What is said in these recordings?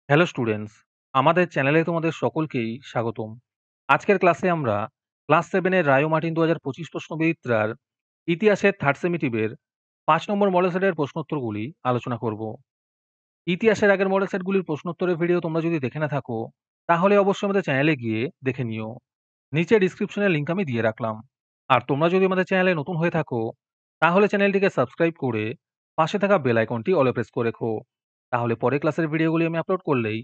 Hello students, আমাদের চ্যানেলে তোমাদের সকলকেই স্বাগতম। আজকের ক্লাসে আমরা ক্লাস 7 এর রায়ো মার্টিন ২০২৫ প্রশ্নবিচিত্রার ইতিহাসের থার্ড সেমিটিভের ৫ নম্বর মডেল সেটের প্রশ্নোত্তরগুলি আলোচনা করব। ইতিহাসের আগের মডেল সেটগুলির প্রশ্নোত্তরের ভিডিও তোমরা যদি দেখে না থাকো, তাহলে অবশ্যই আমাদের চ্যানেলে গিয়ে দেখে নিও। নিচে ডিসক্রিপশনের লিঙ্ক আমি দিয়ে রাখলাম। আর তোমরা যদি আমাদের চ্যানেলে নতুন হয়ে থাকো, তাহলে চ্যানেলটিকে সাবস্ক্রাইব করে পাশে থাকা বেল আইকনটি অলে প্রেস করে রেখো। তাহলে পরের ক্লাসের ভিডিওগুলি আমি আপলোড করলেই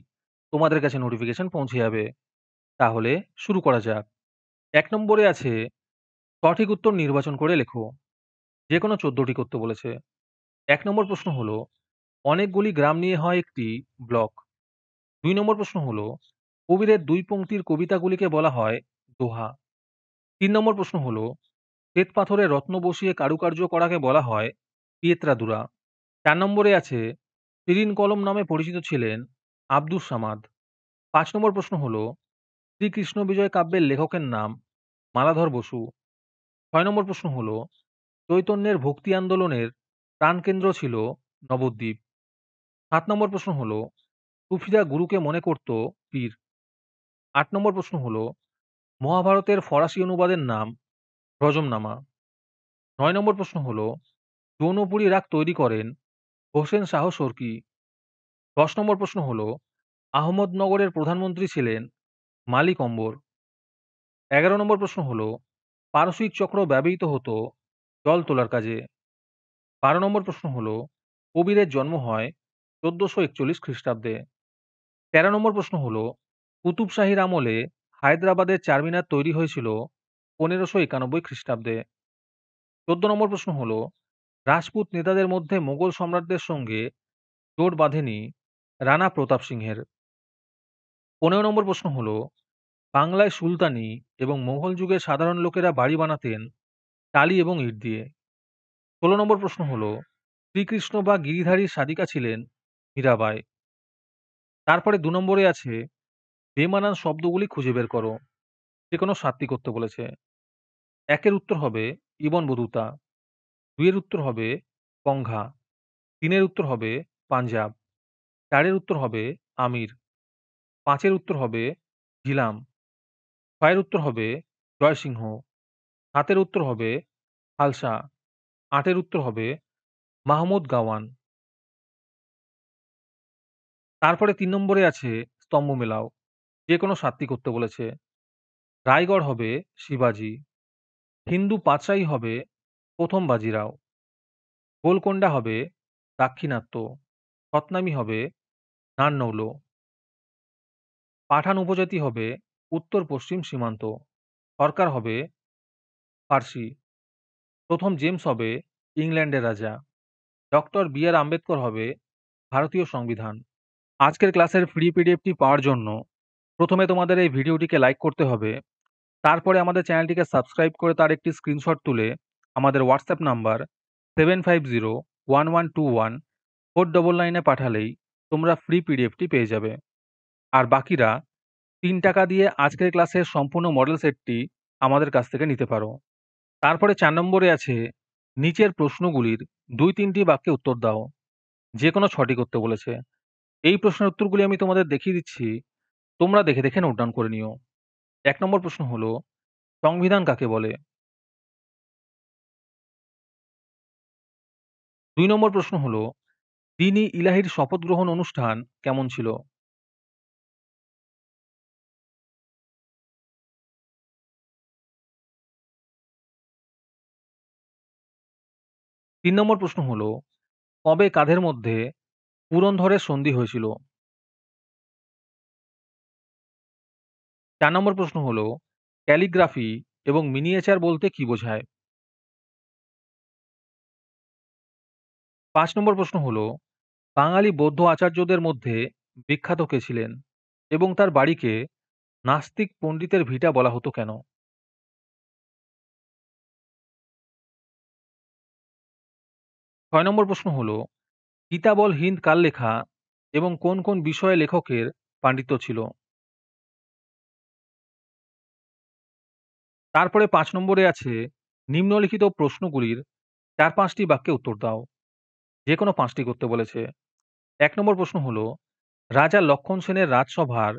তোমাদের কাছে নোটিফিকেশন পৌঁছে যাবে। তাহলে শুরু করা যাক। ১ নম্বরে আছে সঠিক উত্তর নির্বাচন করে লেখো। যেকোনো ১৪টি করতে বলেছে। ১ নম্বর প্রশ্ন হলো, অনেকগুলি গ্রাম নিয়ে হয় একটি ব্লক। ২ নম্বর প্রশ্ন হলো, কবিরের ২ পংক্তির কবিতাগুলিকে বলা হয় দোহা। ৩ নম্বর প্রশ্ন হলো, শ্বেতপাথরে রত্ন বসিয়ে কারুকার্য করাকে বলা হয় পিয়েত্রাদুরা। ৪ নম্বরে আছে শিরিন কলম নামে পরিচিত ছিলেন আব্দুস সামাদ। ৫ নম্বর প্রশ্ন হলো, শ্রীকৃষ্ণ বিজয় কাব্যের লেখকের নাম মালাধর বসু। ৬ নম্বর প্রশ্ন হলো, চৈতন্যের ভক্তি আন্দোলনের প্রাণকেন্দ্র ছিল নবদ্বীপ। ৭ নম্বর প্রশ্ন হলো, সুফিরা গুরুকে মনে করত পীর। ৮ নম্বর প্রশ্ন হলো, মহাভারতের ফরাসি অনুবাদের নাম হ্রজমনামা। ৯ নম্বর প্রশ্ন হলো, জৌনপুরী রাগ তৈরি করেন হোসেন শাহ শর্কী। ১০ নম্বর প্রশ্ন হলো, আহমদনগরের প্রধানমন্ত্রী ছিলেন মালিক অম্বর। ১১ নম্বর প্রশ্ন হলো, পারসিক চক্র ব্যবহৃত হতো জল তোলার কাজে। ১২ নম্বর প্রশ্ন হলো, কবিরের জন্ম হয় ১৪৪১ খ্রিস্টাব্দে। ১৩ নম্বর প্রশ্ন হলো, কুতুব শাহীর আমলে হায়দ্রাবাদের চারমিনার তৈরি হয়েছিল ১৫৯১ খ্রিস্টাব্দে। ১৪ নম্বর প্রশ্ন হলো, রাজপুত নেতাদের মধ্যে মোগল সম্রাটদের সঙ্গে জোট বাঁধেনি রানা প্রতাপ সিংহের। ১৫ নম্বর প্রশ্ন হলো, বাংলায় সুলতানি এবং মোগল যুগে সাধারণ লোকেরা বাড়ি বানাতেন টালি এবং ইট দিয়ে। ১৬ নম্বর প্রশ্ন হলো, শ্রীকৃষ্ণ বা গিরিধারীর সাধিকা ছিলেন মীরাবাই। তারপরে ২ নম্বরে আছে বেমানান শব্দগুলি খুঁজে বের করো। যেকোনো ৭টি করতে বলেছে। ১ এর উত্তর হবে ইবন বতুতা। ২ এর উত্তর হবে গঙ্গা। ৩ এর উত্তর হবে পাঞ্জাব। ৪ এর উত্তর হবে আমির। ৫ এর উত্তর হবে ঝিলাম। ৬ এর উত্তর হবে জয়সিংহ। ৭ এর উত্তর হবে খালসা। ৮ এর উত্তর হবে মাহমুদ গাওয়ান। তারপরে ৩ নম্বরে আছে স্তম্ভ মেলাও। যেকোনো ৭টি করতে বলেছে। রায়গড় হবে শিবাজি। হিন্দু পাতশাহী হবে প্রথম বাজিরাও। গোলকোন্ডা হবে দাক্ষিণাত্য। সতনামি হবে নাননৌল। পাঠান উপজাতি হবে উত্তর পশ্চিম সীমান্ত। সরকার হবে ফার্সি। প্রথম জেমস হবে ইংল্যান্ডের রাজা। ডক্টর বি আর আম্বেদকর হবে ভারতীয় সংবিধান। আজকের ক্লাসের ফ্রি পিডিএফটি পাওয়ার জন্য প্রথমে তোমাদের এই ভিডিওটিকে লাইক করতে হবে। তারপরে আমাদের চ্যানেলটিকে সাবস্ক্রাইব করে তার একটি স্ক্রিনশট তুলে আমাদের হোয়াটসঅ্যাপ নাম্বার 7501121499 পাঠালেই তোমরা ফ্রি পিডিএফটি পেয়ে যাবে। আর বাকিরা ৩ টাকা দিয়ে আজকের ক্লাসের সম্পূর্ণ মডেল সেটটি আমাদের কাছ থেকে নিতে পারো। তারপরে ৪ নম্বরে আছে নিচের প্রশ্নগুলির ২-৩টি বাক্যে উত্তর দাও। যেকোনো ৬টি করতে বলেছে। এই প্রশ্নের উত্তরগুলি আমি তোমাদের দেখিয়ে দিচ্ছি। তোমরা দেখে দেখে নোট ডাউন করে নিও। ১ নম্বর প্রশ্ন হলো, সংবিধান কাকে বলে? ২ নম্বর প্রশ্ন হলো, দ্বীন-ই ইলাহীর শপথ গ্রহণ অনুষ্ঠান কেমন ছিল? ৩ নম্বর প্রশ্ন হলো, কবে কাদের মধ্যে পুরন্দরের সন্ধি হয়েছিল? ৪ নম্বর প্রশ্ন হলো, ক্যালিগ্রাফি এবং মিনিয়েচার বলতে কি বোঝায়? ৫ নম্বর প্রশ্ন হলো, বাঙালি বৌদ্ধ আচার্যদের মধ্যে বিখ্যাত কে ছিলেন এবং তার বাড়িকে নাস্তিক পণ্ডিতের ভিটা বলা হতো কেন? ৬ নম্বর প্রশ্ন হলো, কিতাবল হিন্দ কার লেখা এবং কোন কোন বিষয়ে লেখকের পাণ্ডিত্য ছিল? তারপরে ৫ নম্বরে আছে নিম্নলিখিত প্রশ্নগুলির ৪-৫টি বাক্যে উত্তর দাও। যেকোনো ৫টি করতে বলেছে। ১ নম্বর প্রশ্ন হলো, রাজা লক্ষণ সেনের রাজসভার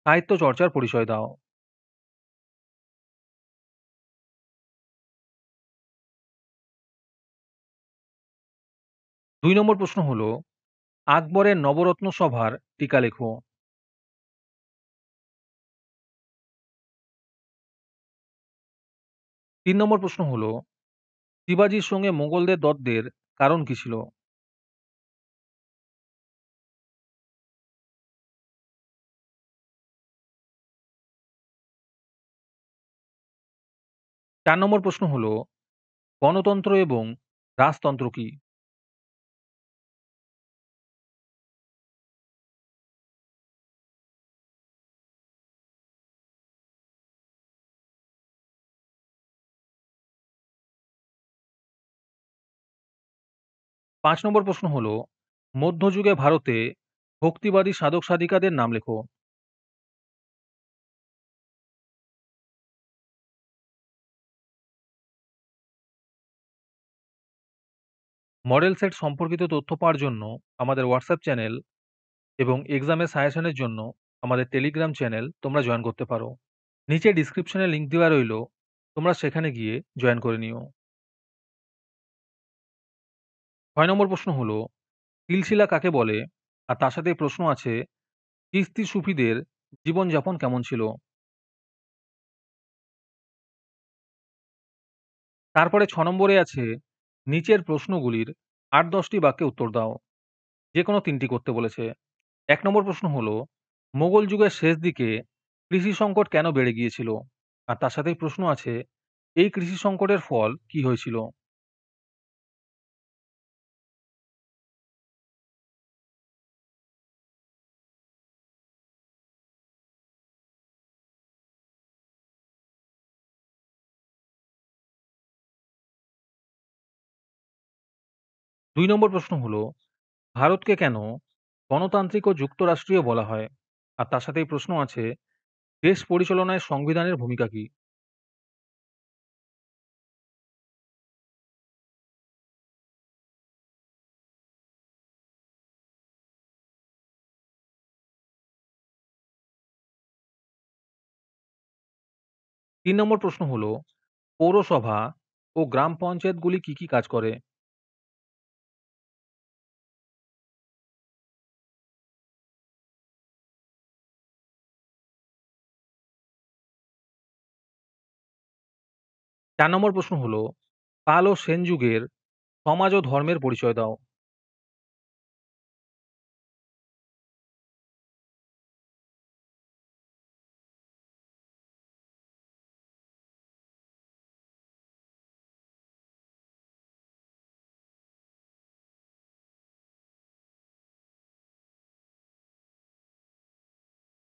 সাহিত্য চর্চার পরিচয় দাও। ২ নম্বর প্রশ্ন হলো, আকবরের নবরত্ন সভার টিকা লেখো। ৩ নম্বর প্রশ্ন হলো, শিবাজির সঙ্গে মোগলদের দ্বন্দ্বের কারণ কি ছিল? ৪ নম্বর প্রশ্ন হলো, গণতন্ত্র এবং রাজতন্ত্র কি? ৫ নম্বর প্রশ্ন হলো, মধ্যযুগে ভারতে ভক্তিবাদী সাধক-সাধিকাদের নাম লেখো। 'মডেল সেট' সম্পর্কিত তথ্য পাওয়ার জন্য আমাদের হোয়াটসঅ্যাপ চ্যানেল এবং এক্সামের সাজেশনের জন্য আমাদের টেলিগ্রাম চ্যানেল তোমরা জয়েন করতে পারো। নিচে ডেসক্রিপশনে লিংক দেওয়া রইলো, তোমরা সেখানে গিয়ে জয়েন করে নিও। ৬ নম্বর প্রশ্ন হলো, সিলসিলা কাকে বলে? আর তার সাথেই প্রশ্ন আছে, চিশতি সুফিদের জীবনযাপন কেমন ছিল? তারপরে ৬ নম্বরে আছে, নিচের প্রশ্নগুলির ৮-১০ টি বাক্যে উত্তর দাও। যেকোনো ৩ টি করতে বলেছে। ১ নম্বর প্রশ্ন হলো, মোগল যুগের শেষ দিকে কৃষি সংকট কেন বেড়ে গিয়েছিল? আর তার সাথেই প্রশ্ন আছে, এই কৃষি সংকটের ফল কি হয়েছিল? ২ নম্বর প্রশ্ন হলো, ভারতকে কেন গণতান্ত্রিক ও যুক্তরাষ্ট্রীয় বলা হয়? আর তার সাথেই প্রশ্ন আছে, দেশ পরিচালনায় সংবিধানের ভূমিকা কি? ৩ নম্বর প্রশ্ন হলো, পৌরসভা ও গ্রাম পঞ্চায়েতগুলি কি কাজ করে? ৪ নম্বর প্রশ্ন হলো, পাল ও সেন যুগের সমাজ ও ধর্মের পরিচয় দাও।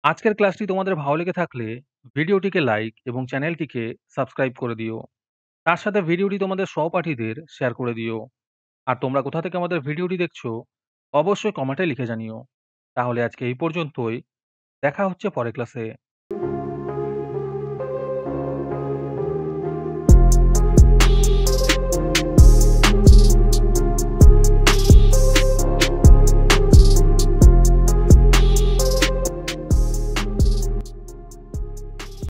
আজকের ক্লাসটি তোমাদের ভালো লেগে থাকলে ভিডিওটিকে লাইক এবং চ্যানেলটিকে সাবস্ক্রাইব করে দিও। তার সাথে ভিডিওটি তোমাদের সহপাঠীদের শেয়ার করে দিও। আর তোমরা কোথা থেকে আমাদের ভিডিওটি দেখছো অবশ্যই কমেন্টে লিখে জানিও। তাহলে আজকে এই পর্যন্তই। দেখা হচ্ছে পরের ক্লাসে।